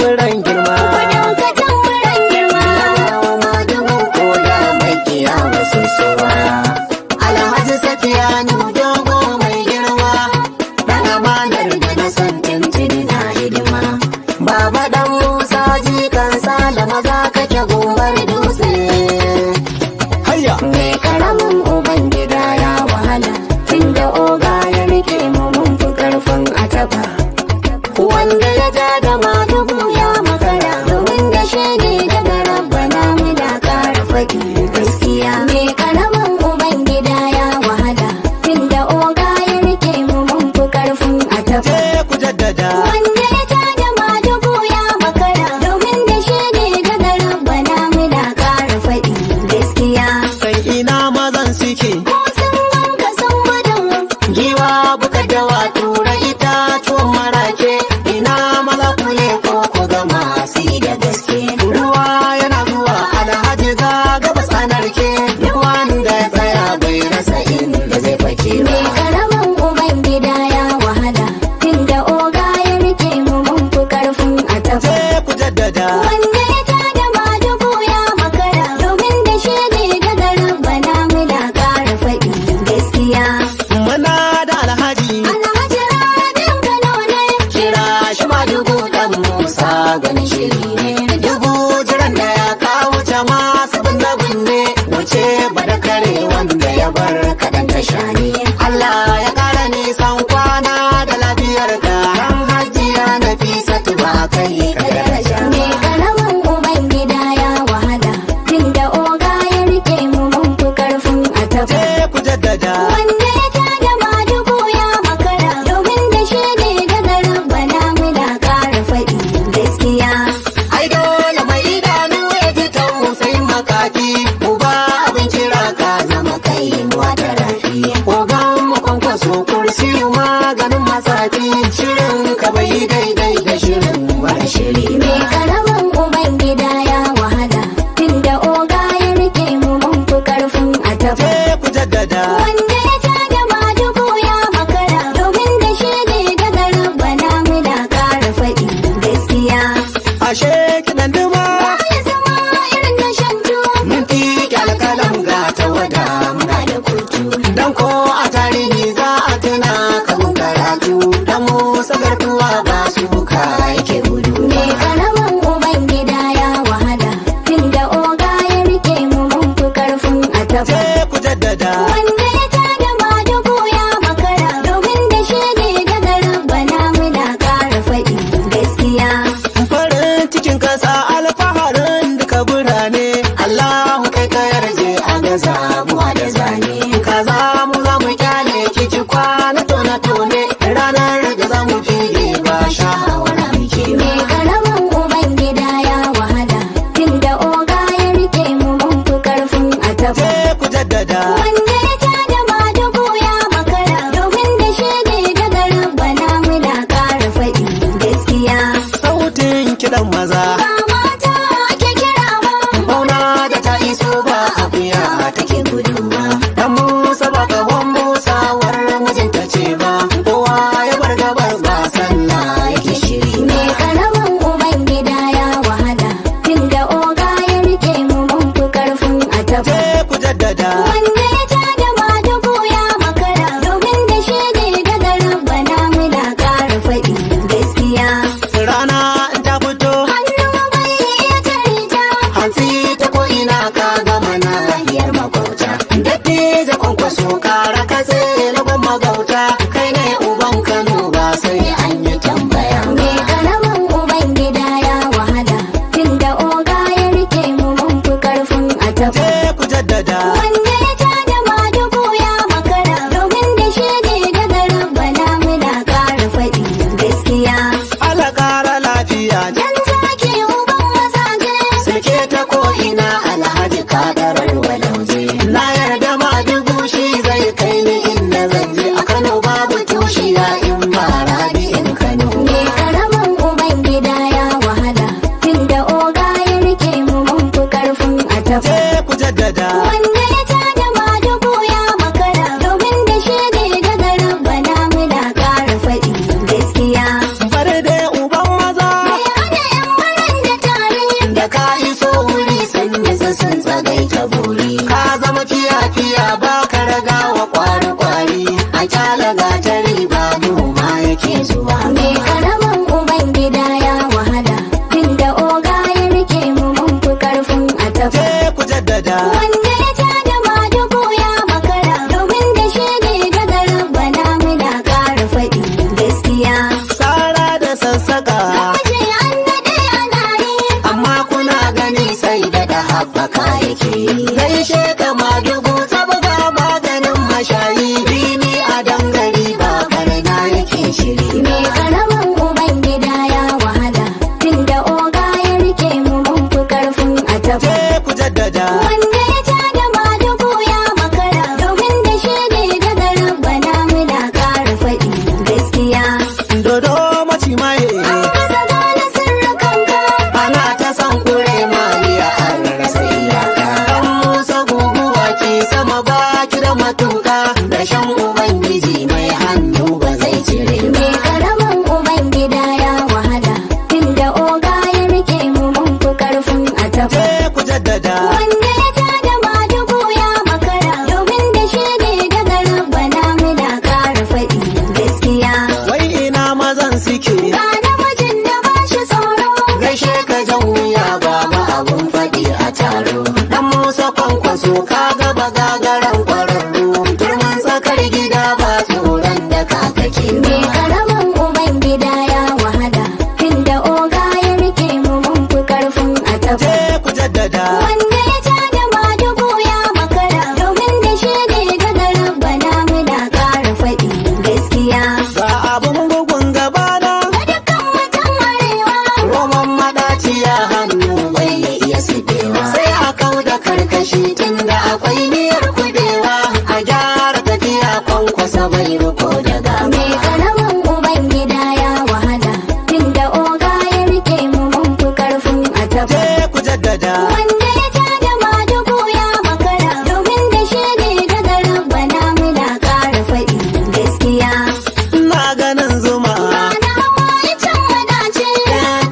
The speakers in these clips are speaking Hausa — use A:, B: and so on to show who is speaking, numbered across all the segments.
A: tamburan girma.
B: Kudin ka tamburan girma.
A: Ma dubu ko da mai kiyawa sosowa. Alhaji Safiyanu dogo mai girma. Dan amanar da na san tuntuni na hidima. Baba dan Musa jikan Sale maza kake gumbar dutse. Hayya! Mai karamin uban gida ya wahala. Tunda oga ya rike mu mun fi karfin a taba. Wanda ya ja da madugu ya makara. Domin da shege daga rabbana muna kara faɗi gaskiya. Mai karamin uban gida ya wahala. Tunda oga ya rike mu mun fi karfin a taba. Ku jaddada. Wanda ya ja da madugu ya makara. Domin da shege daga rabbana muna kara faɗi gaskiya. Sai ina mazan suke. Giwa buka dawa tura itatuwan marake. Ina maza kule ko ku gama si da gaske. Ruwa yana zuwa Alhaji ga gabas anarke. Duk wanda ya tsaya bai rasa inda zai fake ba. Mai karamin uban gida ya wahala. Tunda oga ya rike mu mun fi karfin a tafa. Ku jaddada. Wanda ya tada madugu ya makara. Domin da shege daga rabbana muna kara faɗi gaskiya. Muna da Alhaji Rabin Kano ne. Kira shi madugu dan Musa ganin shiri ne. Dubu jiran da ya kawo jama'a su binne. Wuce bada kare wanda ya bar kaɗan tasha ne. Allah ya ƙara nisan kwana da lafiyar ka. Ran hajiya Nafisatu ba kai ka daraja. Mai karamin uban gida ya wahala. Tunda oga ya rike mu mun fi karfin a tafa. Ku jaddada. Wanda ya tada madugu ya makara. Domin da shege daga rabbana muna kara faɗi gaskiya. Ai dole mai idanu ya ji tausayin makaki. Uba abin kira ka zama kai wata rafi. Ogan mu kwankwaso kursi maganin masaki. Shirin ka bai daidai da shirin wani shiri. Mai karamin uban gida ya wahala. Tunda oga ya rike mu mun fi karfin a tafa. Ku jaddada. Wanda ya tada madugu ya makara. Domin da shege daga rabbana muna kara faɗi gaskiya. Ashe kiɗan duma ya zama irin na shantu. Mun fi kyalkalan ga tawada muna da kurtu. Dan ko a tarihi za a tuna kamun karatu. Dan Musa garkuwa ba su ka yake gudu. Mai karamin uban gida ya wahala. Tunda oga ya rike mu mun fi karfin a tafa. Ku jaddada. Wanda ya tada madugu ya makara. Domin da shege daga rabbana muna kara faɗi gaskiya. Farin cikin kasa alfaharin duka birane. Allahu kai ka yarje a gaza buwa da zane. Kaza mu za mu kyale kiki kwana tona tone. Ranar da za mu fige ba shawara muke. Mai karamin uban gida ya wahala. Tunda oga ya rike mu mun fi karfin a tafa. Ku jaddada. Wanda ya tada madugu ya makara. Domin da shege daga rabbana muna kara faɗi gaskiya. Sautin kiɗan maza. Ba mata ake kira ba. Bauna da ta iso ba akuya take gudu ba. Dan Musa ba kawon busawar mijinta ce ba. Kowa ya bar gabar ba sallah yake shiri. Mai karamin uban gida ya wahala. Tunda oga ya rike mu mun fi karfin a tafa. Ku jaddada. Wanda ya tada madugu ya makara. Domin da shege daga rabbana muna kara faɗi gaskiya. Rana in ta fito. Hannu bai iya tare ta. Hantsi ta ko'ina ka gama nahiyar makwauta. Dattijo kwankwaso kara katse lagon magauta. Kai ne uban Kano ba sai an yi tambaya. Mai karamin uban gida ya wahala. Tunda oga ya rike mu mun fi karfin a tafa. Ku jaddada. Wanda ya tada madugu ya makara. Domin da shege daga rabbana muna kara faɗi gaskiya. Allah kara lafiya. Dan zaki uban mazaje. Silke ta ko'ina Alhaji kadarar walauje. Na yarda madugu shi zai kai ni inda zan je. A Kano babu tushiya balaga ta riba noma yake zuwa.
B: Mai karamin ubangida ya wahala, tunda oga ya rike mu mun fi karfin a tafi.
A: Je ku jaddada.
B: Wanda ya tada madugu ya makara, domin da shi ne daga rabbana muna ƙara faɗi gaskiya.
A: Sara da sassaka.
B: Waje an daɗe ana yi,
A: Amma kuna gani sai da haɓaka yake. Gaishe ka madugu sabga maganin mashayi. Bini a dangari ba karna yake shiri.
B: mai karamin ubangida ya wahala, tunda oga ya rike mu mun fi karfin a tafi.
A: Je ku jaddada.
B: Wanda ya tada madugu ya makara, domin da shi ne daga rabbana muna ƙara faɗi gaskiya.
A: Dodo maci maye.
B: Kasa gane sirrikanka,
A: Ana ta san kure maliya an rasa iyaka. Kan Musa guguwa ke sama baki da matuka. Da shan Ubangiji mai hannu ba zai cire ba.
B: mai karamin ubangida ya wahala, tunda oga ya rike mu mun fi karfin a tafi.
A: Je ku jaddada.
B: Wanda ya tada madugu ya makara, domin da shi ne daga rabbana muna ƙara faɗi gaskiya.
A: Wai ina mazan suke.
B: Ga namijin da ba shi tsoro,
A: Gaishe ka jan wuya babu abun faɗi a taro. Dan Musa kwankwaso ka gaba gagaran kwararru. Turman tsakar gida ba tsoron da kakake
B: mai
A: ba.
B: karamin ubangida ya wahala, tunda oga ya rike mu mun fi karfin a tafi.
A: Je ku jaddada.
B: Wanda ya tada madugu ya makara, domin da shi ne daga rabbana muna ƙara faɗi gaskiya.
A: Ga abun bugun gabana.
B: Ga dukkan mutan arewa,
A: Roman madaciya hannu bai iya siɗewa. Sai a kau da karkashi tunda akwai miyar kubewa. A gyara tafiya kwankwasa bai riko da gaba.
B: mai karamin ubangida ya wahala, tunda oga ya rike mu mun fi karfin a tafi.
A: Je ku jaddada.
B: Wanda ya tada madugu ya makara, domin da shi ne daga rabbana muna ƙara faɗi gaskiya.
A: Ina ganin zuma.
B: Rana hawa ya can wadace,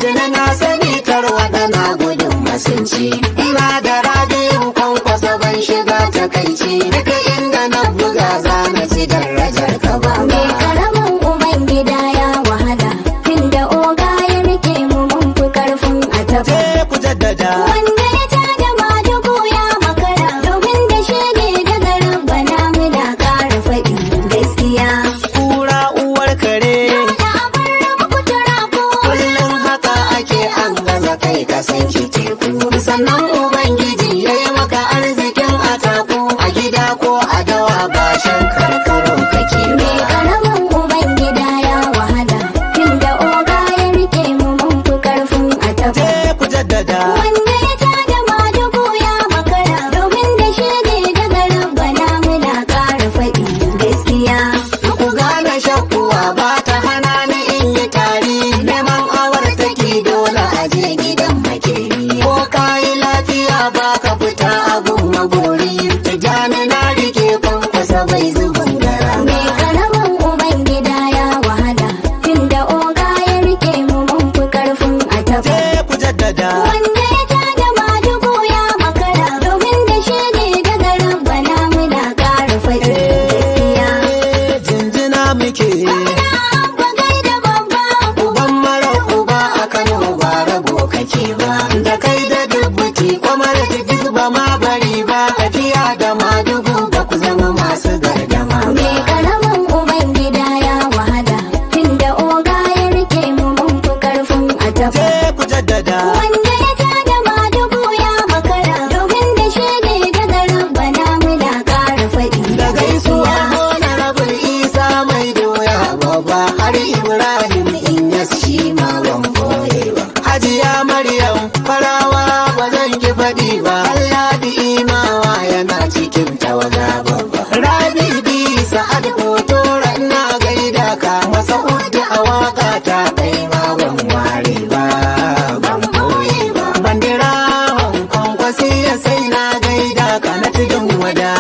A: Tuna na sani tarwaɗa na gudun masunci. Ina da radiyon kwankwasa ban shiga takaici. Duka inda na buga za na ci darajar ka ba.
B: mai karamin ubangida ya wahala, tunda oga ya rike mu mun fi karfin a tafi.
A: Je ku jaddada.
B: Wanda ya tada madugu ya makara, domin da shi ne daga rabbana muna ƙara faɗi gaskiya.
A: Kura uwar kare.
B: Da abin raba kutura ko,
A: Kullum haka ake an gaza kai ka san ki teku. Sannan Ubangiji ya yi maka arzikin ataku. A gida ko a dawa ba shan karkaro kake
B: mai
A: ba.
B: karamin ubangida ya wahala, tunda oga ya rike mu mun fi karfin a tafi.
A: Je ku jaddada.
B: Wanda ya tada madugu ya makara, domin da shi ne daga rabbana muna ƙara faɗi gaskiya.
A: Ku gane shakkuwa ba ta hana ni in yi tari. Neman awar take dole a je gidan makeri. Ko ka yi lafiya ba ka fita abun magori. Tijjani na rike kwankwasa bai zubin gara.
B: mai karamin ubangida ya wahala, tunda oga ya rike mu mun fi karfin a tafi.
A: Je ku jaddada.
B: Wanda ya tada madugu ya makara, domin da shi ne daga rabbana muna ƙara faɗi gaskiya.
A: Jinjina muke.
B: Na abba gaida babba,
A: Uban mara uba a Kano ba rabo kake ba. Da kai da dubbuti kwamar duk ba ma bari ba. Tafiya da madugu ba ku zama masu gardama ba.
B: mai karamin ubangida ya wahala, tunda oga ya rike mu mun fi karfin a tafi.
A: Je ku jaddada.
B: Wanda ya tada madugu ya makara, domin da shi ne daga rabbana muna ƙara faɗi
A: Da gaisuwa gona rabul Isa mai doya babba har Ibrahim in yas shi ma ban koye ba. Hajiya Maryam farawa ba zan ki faɗi ba. Allah bi imawa yana cikin tawaga babba. Rabi bi Sa'ad hoto na gaida ka masa hudu a waka ta kai ma ban ware ba. Ban koye ba. Bandira Hong Kong kwasiya sai na gaida ka na tudun wada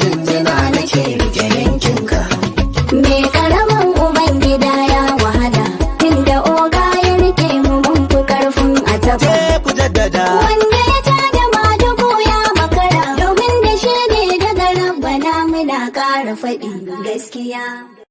A: jinjina nake rike yankinka.
B: mai karamin ubangida ya wahala, tunda oga ya rike mu mun fi karfin a tafi.
A: Je ku jaddada.
B: Wanda ya tada madugu ya makara, domin da shi ne daga rabbana muna ƙara faɗin gaskiya.